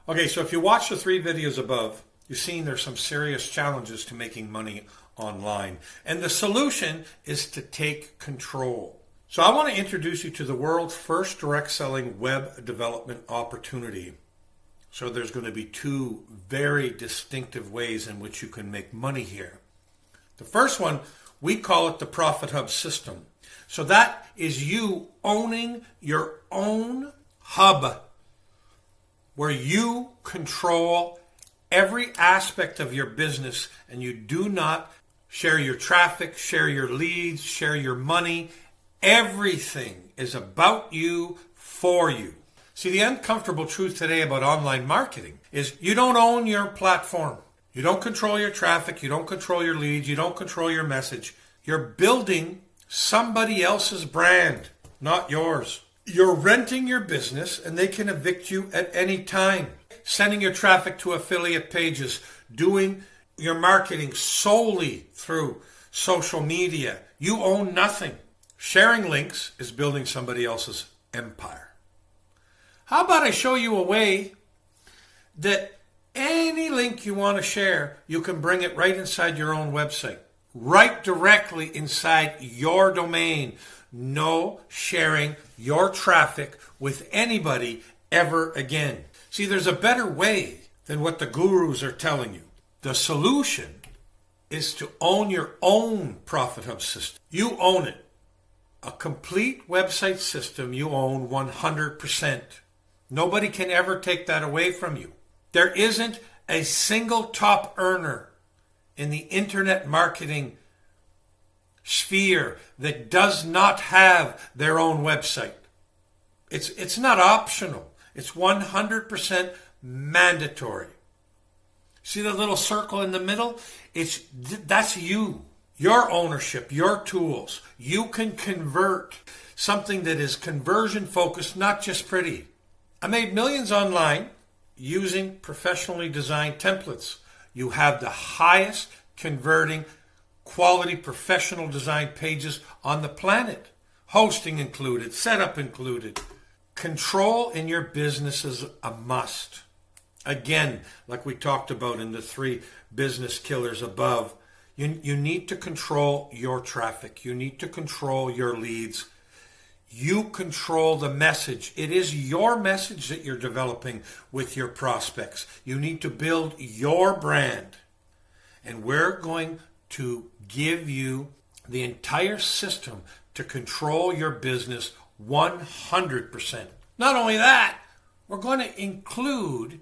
Okay, so if you watch the 3 videos above, you've seen there's some serious challenges to making money online. And the solution is to take control. So I want to introduce you to the world's first direct selling web development opportunity. So there's going to be 2 very distinctive ways in which you can make money here. The first one, we call it the Profit Hub system. So that is you owning your own hub where you control every aspect of your business and you do not share your traffic, share your leads, share your money. Everything is about you, for you. See, the uncomfortable truth today about online marketing is you don't own your platform. You don't control your traffic. You don't control your leads. You don't control your message. You're building somebody else's brand, not yours. You're renting your business and they can evict you at any time. Sending your traffic to affiliate pages, doing your marketing solely through social media. You own nothing. Sharing links is building somebody else's empire. How about I show you a way that any link you want to share, you can bring it right inside your own website, right directly inside your domain. No sharing your traffic with anybody ever again. See, there's a better way than what the gurus are telling you. The solution is to own your own Profit Hub system. You own it. A complete website system you own 100%. Nobody can ever take that away from you. There isn't a single top earner in the internet marketing sphere that does not have their own website. It's not optional. It's 100% mandatory. See the little circle in the middle? That's you. Your ownership, your tools. You can convert something that is conversion focused, not just pretty. I made millions online using professionally designed templates. You have the highest converting quality professional designed pages on the planet. Hosting included, setup included. Control in your business is a must. Again, like we talked about in the 3 business killers above, you need to control your traffic. You need to control your leads. You control the message. It is your message that you're developing with your prospects. You need to build your brand. And we're going to give you the entire system to control your business 100%. Not only that, we're going to include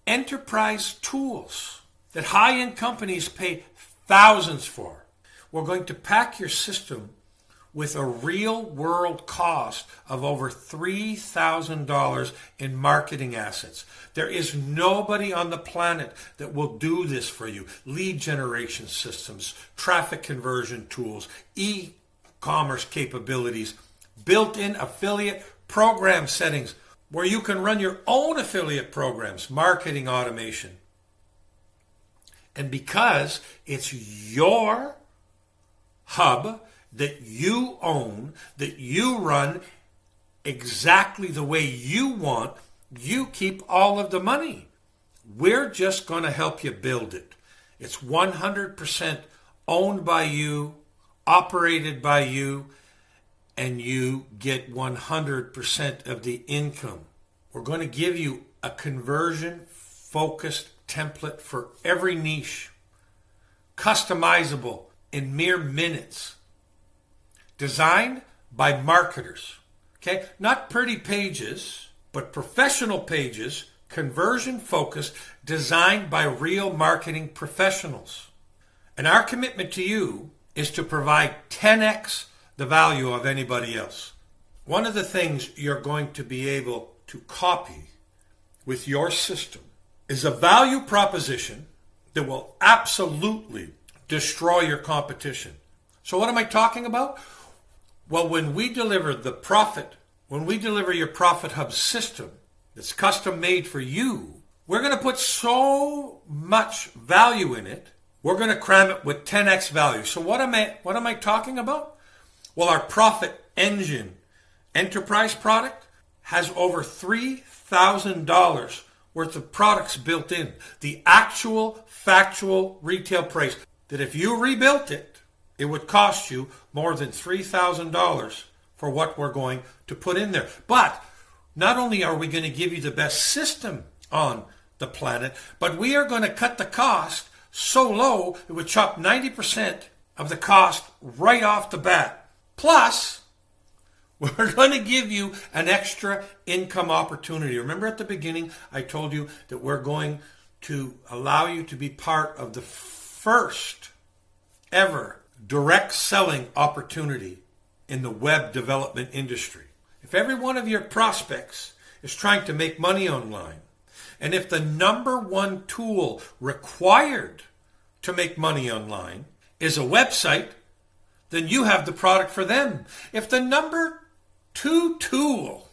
enterprise tools that high-end companies pay thousands for. We're going to pack your system with a real-world cost of over $3,000 in marketing assets. There is nobody on the planet that will do this for you. Lead generation systems, traffic conversion tools, e-commerce capabilities, built-in affiliate program settings where you can run your own affiliate programs, marketing automation. And because it's your hub that you own, that you run exactly the way you want, you keep all of the money. We're just going to help you build it. It's 100% owned by you, operated by you, and you get 100% of the income. We're going to give you a conversion-focused template for every niche, customizable in mere minutes, designed by marketers. Okay, not pretty pages, but professional pages, conversion-focused, designed by real marketing professionals. And our commitment to you is to provide 10x the value of anybody else. One of the things you're going to be able to copy with your system is a value proposition that will absolutely destroy your competition. So what am I talking about? Well, when we deliver your Profit Hub system that's custom made for you, we're going to put so much value in it, we're going to cram it with 10x value. So what am I talking about? Well, our Profit Engine enterprise product has over $3,000 worth of products built in. The actual factual retail price that if you rebuilt it, it would cost you more than $3,000 for what we're going to put in there. But not only are we going to give you the best system on the planet, but we are going to cut the cost so low it would chop 90% of the cost right off the bat. Plus, we're going to give you an extra income opportunity. Remember at the beginning, I told you that we're going to allow you to be part of the first ever direct selling opportunity in the web development industry. If every one of your prospects is trying to make money online, and if the number one tool required to make money online is a website, then you have the product for them. If the number two tool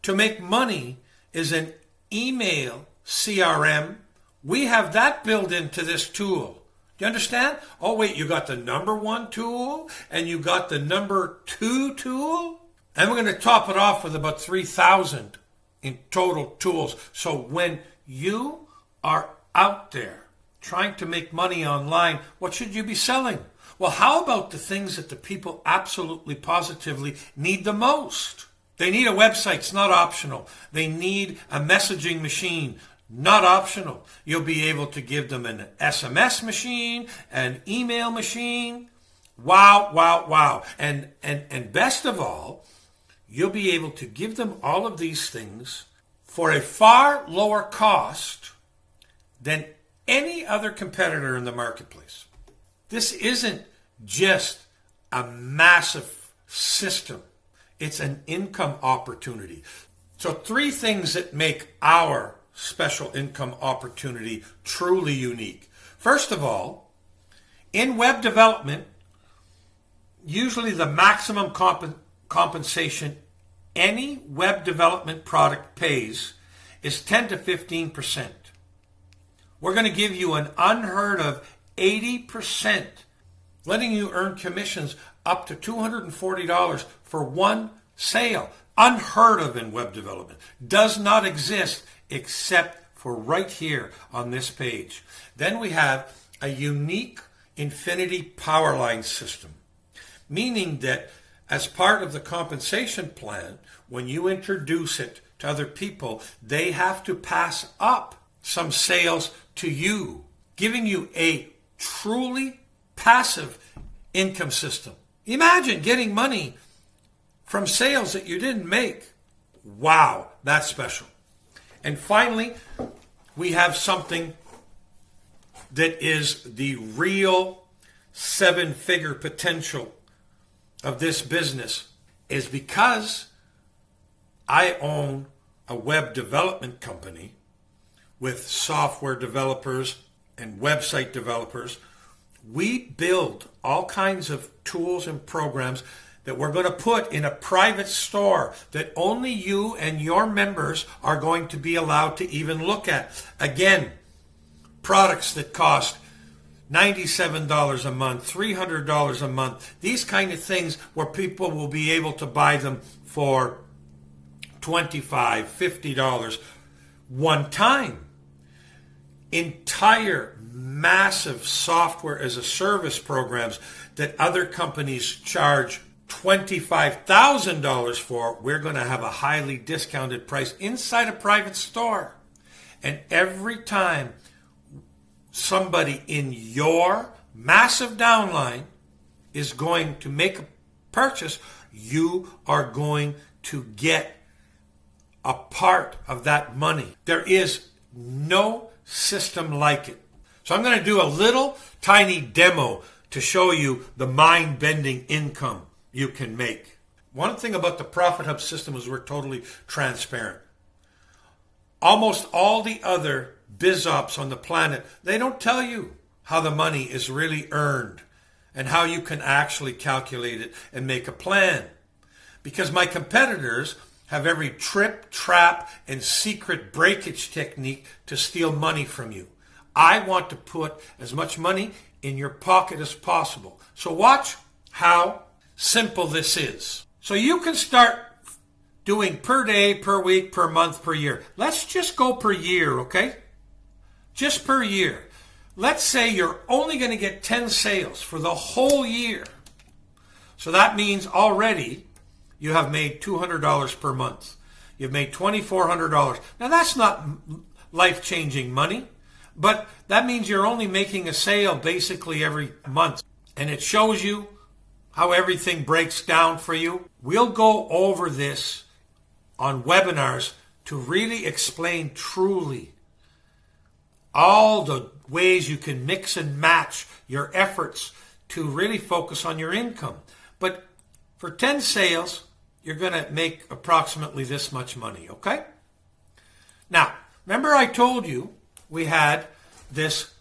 to make money is an email CRM, we have that built into this tool. Do you understand? Oh, wait, you got the number one tool and you got the number two tool? And we're going to top it off with about 3,000 in total tools. So when you are out there trying to make money online, what should you be selling? Well, how about the things that the people absolutely positively need the most? They need a website. It's not optional. They need a messaging machine. Not optional. You'll be able to give them an SMS machine, an email machine. Wow, wow, wow. And best of all, you'll be able to give them all of these things for a far lower cost than any other competitor in the marketplace. This isn't just a massive system. It's an income opportunity. So 3 things that make our special income opportunity truly unique. First of all, in web development, usually the maximum compensation any web development product pays is 10 to 15%. We're going to give you an unheard of 80%, letting you earn commissions up to $240 for one sale. Unheard of in web development. Does not exist except for right here on this page. Then we have a unique infinity power line system, meaning that as part of the compensation plan, when you introduce it to other people, they have to pass up some sales to you, giving you a truly passive income system. Imagine getting money from sales that you didn't make. Wow, that's special. And finally, we have something that is the real 7-figure potential of this business, is because I own a web development company with software developers and website developers. We build all kinds of tools and programs that we're going to put in a private store that only you and your members are going to be allowed to even look at. Again, products that cost $97 a month, $300 a month, these kind of things where people will be able to buy them for $25, $50 one time. Entire massive software as a service programs that other companies charge $25,000 for, we're going to have a highly discounted price inside a private store. And every time somebody in your massive downline is going to make a purchase, you are going to get a part of that money. There is no system like it. So I'm going to do a little tiny demo to show you the mind-bending income you can make. One thing about the Profit Hub system is we're totally transparent. Almost all the other biz ops on the planet, they don't tell you how the money is really earned and how you can actually calculate it and make a plan. Because my competitors have every trip, trap, and secret breakage technique to steal money from you. I want to put as much money in your pocket as possible. So watch how simple this is. So you can start doing per day, per week, per month, per year. Let's just go per year, okay? Just per year. Let's say you're only going to get 10 sales for the whole year. So that means already you have made $200 per month. You've made $2,400. Now that's not life-changing money, but that means you're only making a sale basically every month. And it shows you how everything breaks down for you. We'll go over this on webinars to really explain truly all the ways you can mix and match your efforts to really focus on your income. But for 10 sales, you're going to make approximately this much money, okay? Now, remember I told you we had this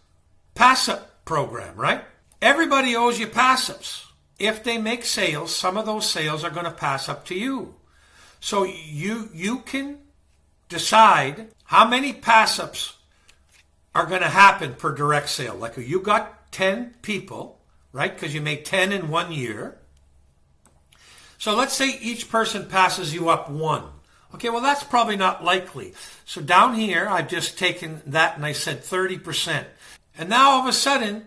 pass-up program, right? Everybody owes you pass-ups. If they make sales, some of those sales are going to pass up to you. So you can decide how many pass-ups are going to happen per direct sale. Like you got 10 people, right? Because you made 10 in 1 year. So let's say each person passes you up one. Okay, well that's probably not likely. So down here, I've just taken that and I said 30%. And now all of a sudden,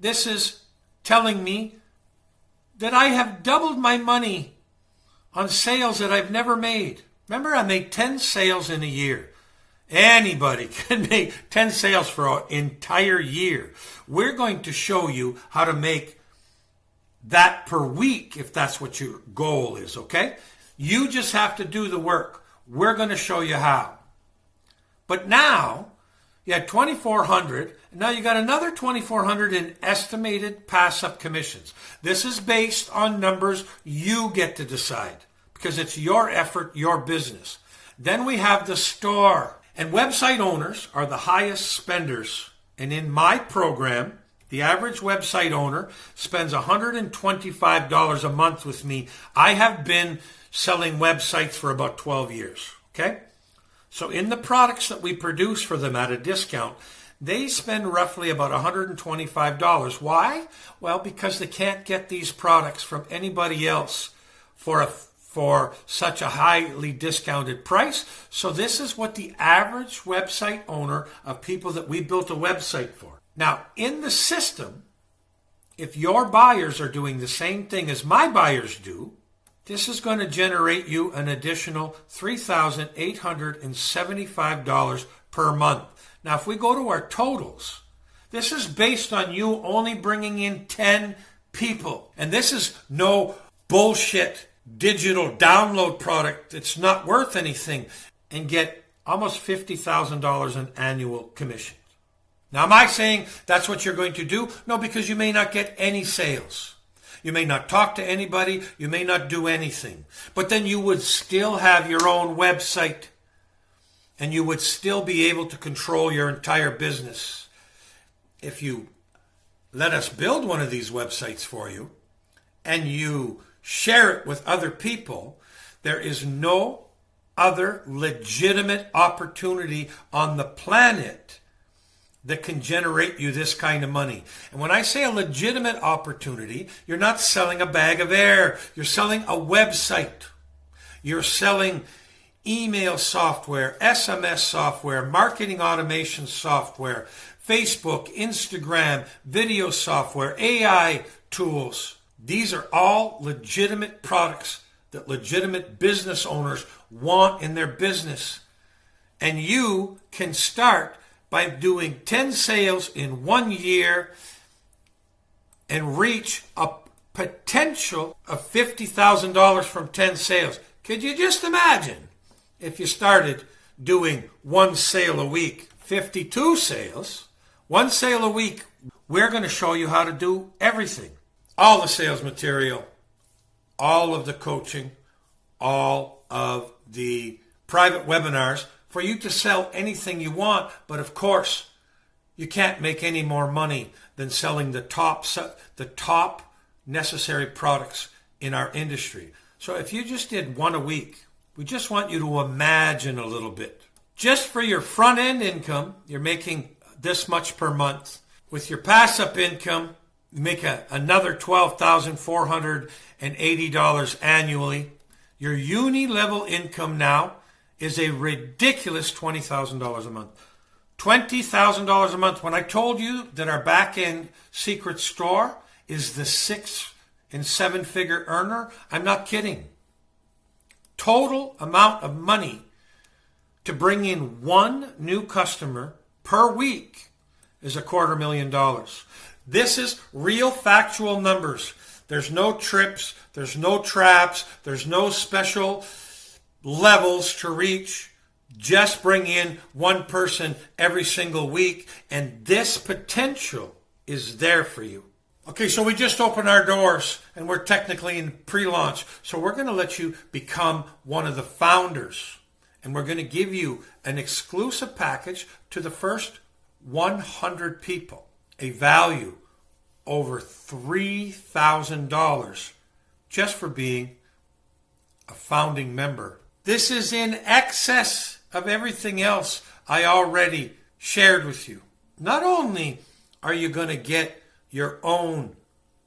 this is telling me that I have doubled my money on sales that I've never made. Remember, I made 10 sales in a year. Anybody can make 10 sales for an entire year. We're going to show you how to make that per week if that's what your goal is, okay? You just have to do the work. We're going to show you how. But now, you had 2,400, and now you got another 2,400 in estimated pass-up commissions. This is based on numbers you get to decide because it's your effort, your business. Then we have the store. And website owners are the highest spenders. And in my program, the average website owner spends $125 a month with me. I have been selling websites for about 12 years, okay? So in the products that we produce for them at a discount, they spend roughly about $125. Why? Well, because they can't get these products from anybody else for such a highly discounted price. So this is what the average website owner of people that we built a website for. Now, in the system, if your buyers are doing the same thing as my buyers do, this is going to generate you an additional $3,875 per month. Now, if we go to our totals, this is based on you only bringing in 10 people. And this is no bullshit digital download product that's not worth anything, and get almost $50,000 in annual commission. Now, am I saying that's what you're going to do? No, because you may not get any sales. You may not talk to anybody. You may not do anything. But then you would still have your own website, and you would still be able to control your entire business. If you let us build one of these websites for you, and you share it with other people, there is no other legitimate opportunity on the planet that can generate you this kind of money. And when I say a legitimate opportunity, you're not selling a bag of air. You're selling a website. You're selling email software, SMS software, marketing automation software, Facebook, Instagram, video software, AI tools. These are all legitimate products that legitimate business owners want in their business. And you can start by doing 10 sales in 1 year and reach a potential of $50,000 from 10 sales. Could you just imagine if you started doing 1 sale a week, 52 sales, 1 sale a week? We're going to show you how to do everything. All the sales material, all of the coaching, all of the private webinars for you to sell anything you want. But of course, you can't make any more money than selling the top necessary products in our industry. So if you just did 1 a week, we just want you to imagine a little bit. Just for your front end income, you're making this much per month. With your pass-up income, you make another $12,480 annually. Your uni-level income now is a ridiculous $20,000 a month. $20,000 a month. When I told you that our back-end secret store is the 6 and 7-figure earner, I'm not kidding. Total amount of money to bring in one new customer per week is $250,000. This is real factual numbers. There's no trips, there's no traps, there's no special levels to reach. Just bring in one person every single week, and this potential is there for you. Okay, so we just opened our doors, and we're technically in pre-launch. So we're going to let you become one of the founders, and we're going to give you an exclusive package to the first 100 people, a value over $3,000 just for being a founding member. This is in excess of everything else I already shared with you. Not only are you going to get your own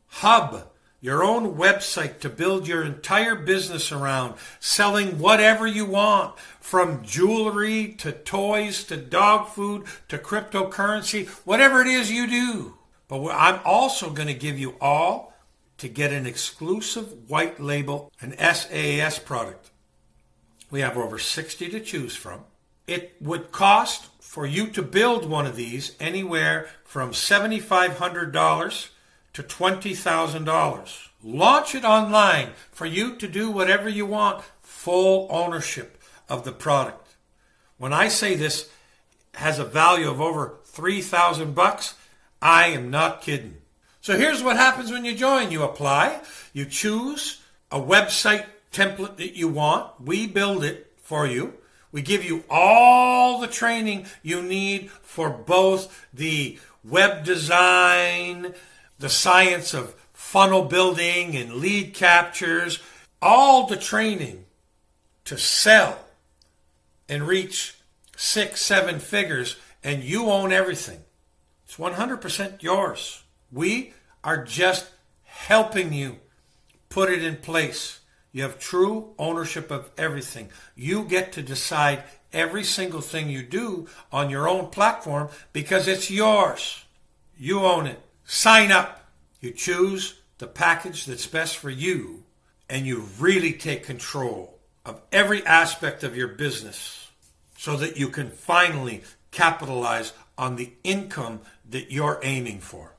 hub, your own website to build your entire business around, selling whatever you want, from jewelry to toys to dog food to cryptocurrency, whatever it is you do. But I'm also going to give you all to get an exclusive white label, an SaaS product. We have over 60 to choose from. It would cost for you to build one of these anywhere from $7,500 to $20,000. Launch it online for you to do whatever you want. Full ownership of the product. When I say this has a value of over $3,000, I am not kidding. So here's what happens when you join. You apply, you choose a website template that you want. We build it for you. We give you all the training you need for both the web design, the science of funnel building and lead captures, all the training to sell and reach 6, 7 figures, and you own everything. It's 100% yours. We are just helping you put it in place. You have true ownership of everything. You get to decide every single thing you do on your own platform because it's yours. You own it. Sign up. You choose the package that's best for you, and you really take control of every aspect of your business so that you can finally capitalize on the income that you're aiming for.